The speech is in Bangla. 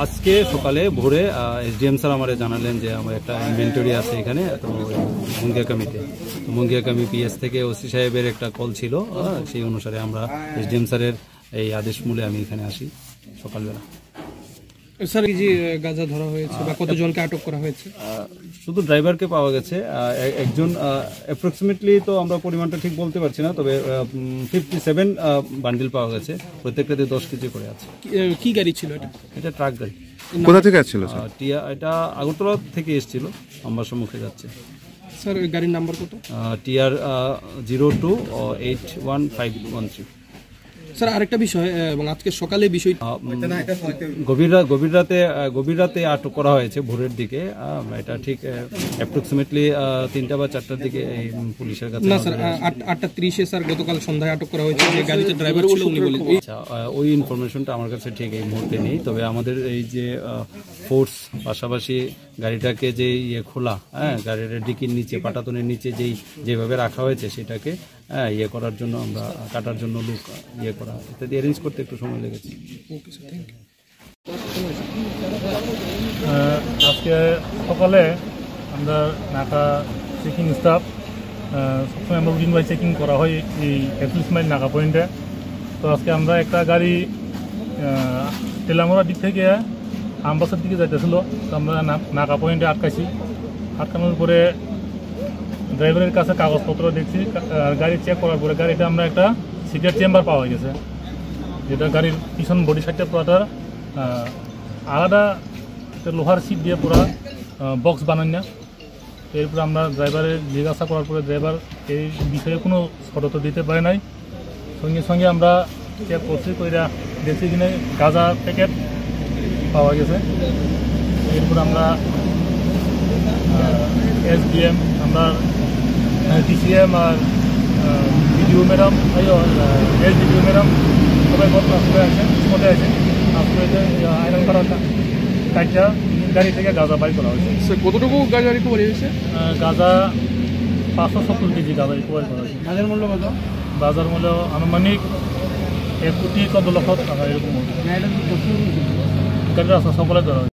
আজকে সকালে ভোরে এসডিএম স্যার আমাদের জানালেন যে আমার একটা ইনভেন্টরি আছে এখানে, তো মুঙ্গিয়া কমিটি, তো মুঙ্গিয়া কমি পিএস থেকে ওসি সাহেবের একটা কল ছিল, সেই অনুসারে আমরা এসডিএম স্যারের এই আদেশ মূলে আমি এখানে আসি সকালবেলা। স্যার এই যে গাঁজা ধরা হয়েছে বা কতজনকে আটক করা হয়েছে? শুধু ড্রাইভারকে পাওয়া গেছে, একজন অ্যাপ্রক্সিমেটলি তো আমরা পরিমাণটা ঠিক বলতে পারছি না, তবে 57 বান্ডিল পাওয়া গেছে, প্রত্যেকটাতে 10 কেজি করে আছে। কি গাড়ি ছিল এটা? এটা ট্রাক গাড়ি। কোথা থেকে আসছিল? এটা আগরতলা থেকে এসেছিল, আম্বাসা মুখে যাচ্ছে। স্যার ওই গাড়ির নাম্বার কত? TR 02815113। স্যার আরেকটা বিষয়, এবং আজকে সকালে বিষয় গভীর রাতে আটক করা হয়েছে ভোরের দিকে, এটা ঠিক অ্যাপ্রক্সিমেটলি 3টা বা 4টার দিকে এই পুলিশের কাছে। না স্যার, 8:30-এ স্যার গতকাল সন্ধ্যায় আটক করা হয়েছে, যে গাড়িতে ড্রাইভার ছিল উনি বলেন। আচ্ছা, ওই ইনফরমেশনটা আমার কাছে ঠিক এই মুহূর্তে নেই, তবে আমাদের এই যে ফোর্স পাশাপাশি গাড়িটাকে যে খোলা, গাড়ির ডিকির নিচে পাটাতনের নিচে যেভাবে রাখা হয়েছে সেটাকে করার জন্য আমরা কাটার জন্য লোক করা ইত্যাদি অ্যারেঞ্জ করতে একটু সময় লেগেছে। আজকে সকালে আমরা নাকা চেকিং স্টাফ সবসময় আমরা রুটিন ওয়াইজ চেকিং করা হয় এই 41 মাইল নাকা পয়েন্টে। তো আজকে আমরা একটা গাড়ি তেলামোড়ার দিক থেকে আমবাসার দিকে যাইতেছিল, তো আমরা নাকা পয়েন্টে আটকাইছি। আটকানোর পরে ড্রাইভারের কাছে কাগজপত্র দেখছি, আর গাড়ি চেক করার পরে গাড়িটা আমরা একটা সিক্রেট চেম্বার পাওয়া গেছে, যেটা গাড়ির পিছন বডি সাইডটা পুরাটা আলাদা লোহার সিট দিয়ে পুরা বক্স বানান না। এরপরে আমরা ড্রাইভারের জিজ্ঞাসা করার পরে ড্রাইভার এই বিষয়ে কোনো সতর্ক দিতে পারে নাই। সঙ্গে সঙ্গে আমরা চেক করছি, কইরা দেখছি কিনে গাঁজা প্যাকেট পাওয়া গেছে। এরপর আমরা SDM, আমরা TCM আর ভিডিও ম্যাডাম, SDO ম্যাডাম সবাই ঘটনাস্থলে আসেন, স্পটে আসেন। আসলে আয়রন করা কাজটা গাড়ি থেকে গাঁজা বাই করা হয়েছে। কতটুকু গাঁজা রিকভারি হয়েছে? গাঁজা 570 কেজি গাঁজা রিকভারি করা হয়েছে। বাজার মূল্য কত? বাজার মূল্য আনুমানিক 1 কোটি 14 লক্ষ টাকা এরকম। গাড়িটা সকলে ধরা হয়েছে।